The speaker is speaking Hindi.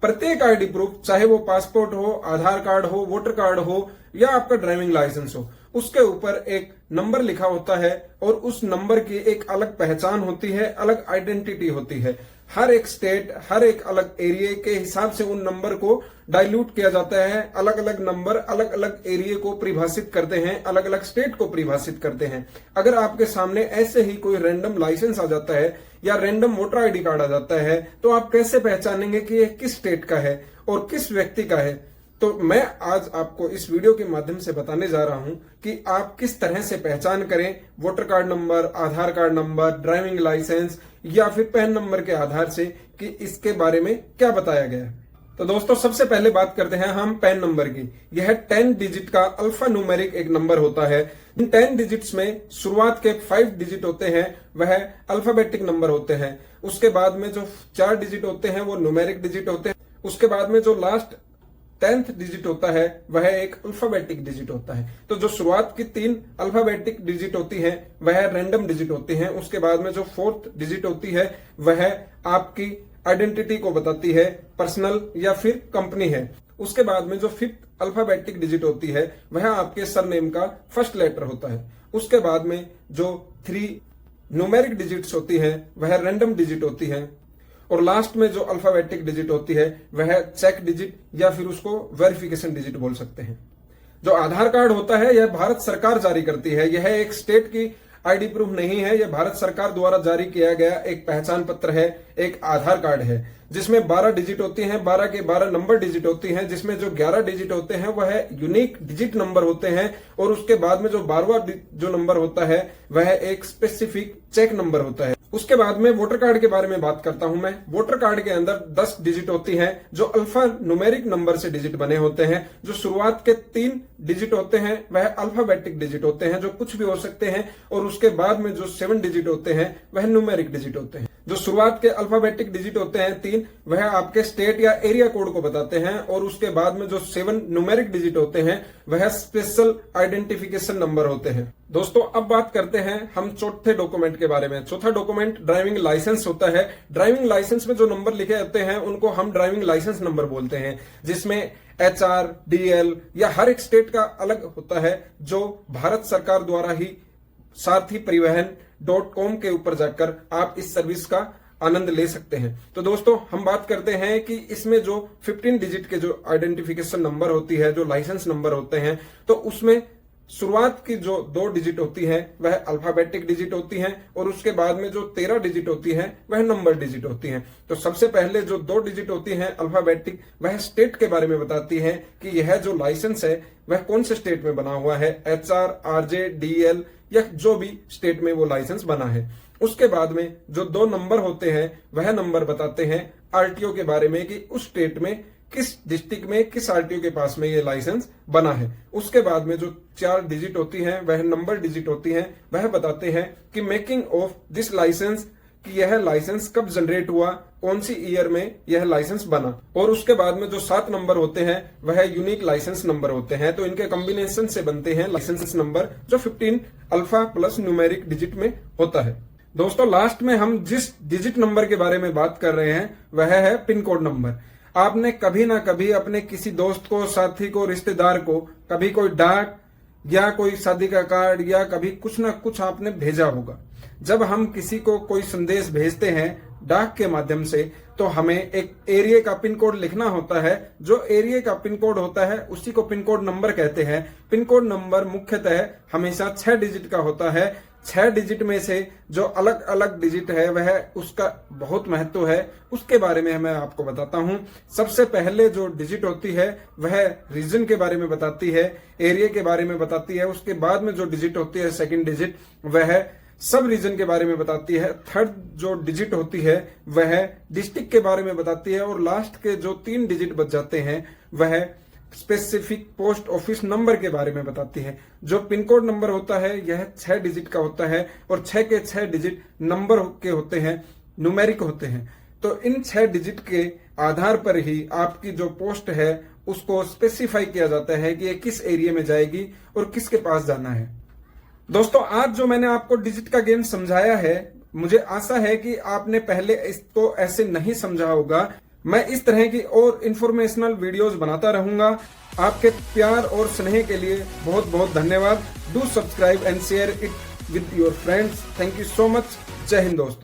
प्रत्येक आईडी प्रूफ, चाहे वो पासपोर्ट हो, आधार कार्ड हो, वोटर कार्ड हो या आपका ड्राइविंग लाइसेंस हो, उसके ऊपर एक नंबर लिखा होता है और उस नंबर की एक अलग पहचान होती है, अलग आइडेंटिटी होती है। हर एक स्टेट, हर एक अलग एरिया के हिसाब से उन नंबर को डाइल्यूट किया जाता है। अलग अलग नंबर अलग अलग एरिया को परिभाषित करते हैं, अलग अलग स्टेट को परिभाषित करते हैं। अगर आपके सामने ऐसे ही कोई रैंडम लाइसेंस आ जाता है या रैंडम वोटर आईडी कार्ड आ जाता है, तो आप कैसे पहचानेंगे कि यह किस स्टेट का है और किस व्यक्ति का है? तो मैं आज आपको इस वीडियो के माध्यम से बताने जा रहा हूं कि आप किस तरह से पहचान करें वोटर कार्ड नंबर, आधार कार्ड नंबर, ड्राइविंग लाइसेंस या फिर पैन नंबर के आधार से, कि इसके बारे में क्या बताया गया है। तो दोस्तों, सबसे पहले बात करते हैं हम पैन नंबर की। यह 10 डिजिट का अल्फा न्यूमेरिक एक नंबर होता है। इन 10 डिजिट्स में शुरुआत के 5 डिजिट होते हैं वह अल्फाबेटिक नंबर होते हैं। उसके बाद में जो 4 डिजिट होते हैं वो न्यूमेरिक डिजिट होते हैं। उसके बाद में जो लास्ट 10th डिजिट होता है वह एक अल्फाबेटिक डिजिट होता है। तो जो शुरुआत की 3 अल्फाबेटिक डिजिट होती हैं वह रैंडम डिजिट होती हैं। उसके बाद में जो 4th डिजिट होती है वह आपकी आइडेंटिटी को बताती है, पर्सनल या फिर कंपनी है। उसके बाद में जो 5th अल्फाबेटिक डिजिट होती है वह आपके सरनेम का फर्स्ट लेटर होता है। उसके बाद में जो 3 न्यूमेरिक डिजिट्स होती है वह रैंडम डिजिट होती है। और लास्ट में जो अल्फाबेटिक डिजिट होती है वह चेक डिजिट या फिर उसको वेरिफिकेशन डिजिट बोल सकते हैं। जो आधार कार्ड होता है यह भारत सरकार जारी करती है। यह एक स्टेट की आईडी प्रूफ नहीं है, यह भारत सरकार द्वारा जारी किया गया एक पहचान पत्र है, एक आधार कार्ड है, जिसमें 12 डिजिट होती हैं, 12 के 12 नंबर डिजिट होती हैं, जिसमें जो 11 डिजिट होते हैं वह यूनिक डिजिट नंबर होते हैं और उसके बाद में जो 12वां जो नंबर होता है वह एक स्पेसिफिक चेक नंबर होता है। उसके बाद में वोटर कार्ड के बारे में बात करता हूं मैं। वोटर कार्ड के अंदर 10 डिजिट होती हैं जो अल्फा न्यूमेरिक नंबर से डिजिट बने होते हैं। जो शुरुआत के 3 डिजिट होते हैं वह अल्फाबेटिक डिजिट होते हैं जो कुछ भी हो सकते हैं, और उसके बाद में जो 7 डिजिट होते हैं वह न्यूमेरिक डिजिट होते हैं। जो शुरुआत के अल्फाबेटिक डिजिट होते हैं 3, वह आपके स्टेट या एरिया कोड को बताते हैं, और उसके बाद में जो 7 न्यूमेरिक डिजिट होते हैं वह स्पेशल आइडेंटिफिकेशन नंबर होते हैं। दोस्तों, अब बात करते हैं हम चौथे डॉक्यूमेंट के बारे में। चौथा डॉक्यूमेंट ड्राइविंग लाइसेंस होता है। ड्राइविंग लाइसेंस में जो नंबर लिखे जाते हैं उनको हम ड्राइविंग लाइसेंस नंबर बोलते हैं, जिसमें HR, DL या हर एक स्टेट का अलग होता है, जो भारत सरकार द्वारा ही सारथी परिवहन .com के ऊपर जाकर आप इस सर्विस का आनंद ले सकते हैं। तो दोस्तों, हम बात करते हैं कि इसमें जो 15 डिजिट के जो आइडेंटिफिकेशन नंबर होती है, जो लाइसेंस नंबर होते हैं, तो उसमें शुरुआत की जो 2 डिजिट होती है वह अल्फाबेटिक डिजिट होती हैं, और उसके बाद में जो 13 डिजिट होती है वह नंबर डिजिट होती हैं। तो सबसे पहले जो 2 डिजिट होती हैं अल्फाबेटिक, वह स्टेट के बारे में बताती है कि यह जो लाइसेंस है वह कौन से स्टेट में बना हुआ है, HR, RJ, DL या जो भी स्टेट में वो लाइसेंस बना है। उसके बाद में जो 2 नंबर होते हैं वह नंबर बताते हैं RTO के बारे में कि उस स्टेट में किस डिस्ट्रिक्ट में किस RTO के पास में ये लाइसेंस बना है। उसके बाद में जो 4 डिजिट होती हैं वह नंबर डिजिट होती हैं, वह बताते हैं कि मेकिंग ऑफ दिस लाइसेंस, कि यह लाइसेंस कब जनरेट हुआ, कौन सी ईयर में यह लाइसेंस बना। और उसके बाद में जो 7 नंबर होते हैं वह यूनिक लाइसेंस नंबर होते हैं। तो इनके कॉम्बिनेशन से बनते हैं लाइसेंस नंबर, जो 15 अल्फा प्लस न्यूमेरिक डिजिट में होता है। दोस्तों, लास्ट में हम जिस डिजिट नंबर के बारे में बात कर रहे हैं वह है पिन कोड नंबर। आपने कभी ना कभी अपने किसी दोस्त को, साथी को, रिश्तेदार को कभी कोई डाक या कोई शादी का कार्ड या कभी कुछ ना कुछ आपने भेजा होगा। जब हम किसी को कोई संदेश भेजते हैं डाक के माध्यम से, तो हमें एक एरिया का पिन कोड लिखना होता है। जो एरिया का पिन कोड होता है उसी को पिन कोड नंबर कहते हैं। पिन कोड नंबर मुख्यतः हमेशा 6 डिजिट का होता है। 6 डिजिट में से जो अलग अलग डिजिट है वह उसका बहुत महत्व है, उसके बारे में मैं आपको बताता हूं। सबसे पहले जो डिजिट होती है वह रीजन के बारे में बताती है, एरिया के बारे में बताती है। उसके बाद में जो डिजिट होती है सेकंड डिजिट वह सब रीजन के बारे में बताती है। थर्ड जो डिजिट होती है वह डिस्ट्रिक्ट के बारे में बताती है, और लास्ट के जो 3 डिजिट बच जाते हैं वह स्पेसिफिक पोस्ट ऑफिस नंबर के बारे में बताती है। जो पिन कोड नंबर होता है यह 6 डिजिट का होता है, और 6 के 6 डिजिट नंबर के होते हैं, न्यूमेरिक होते हैं। तो इन 6 डिजिट के आधार पर ही आपकी जो पोस्ट है उसको स्पेसिफाई किया जाता है कि ये किस एरिया में जाएगी और किसके पास जाना है। दोस्तों, आज जो मैंने आपको डिजिट का गेम समझाया है, मुझे आशा है कि आपने पहले इसको ऐसे नहीं समझा होगा। मैं इस तरह की और इंफॉर्मेशनल वीडियोस बनाता रहूंगा। आपके प्यार और स्नेह के लिए बहुत बहुत धन्यवाद। Do subscribe and share it with your friends. Thank you so much. जय हिंद दोस्तों।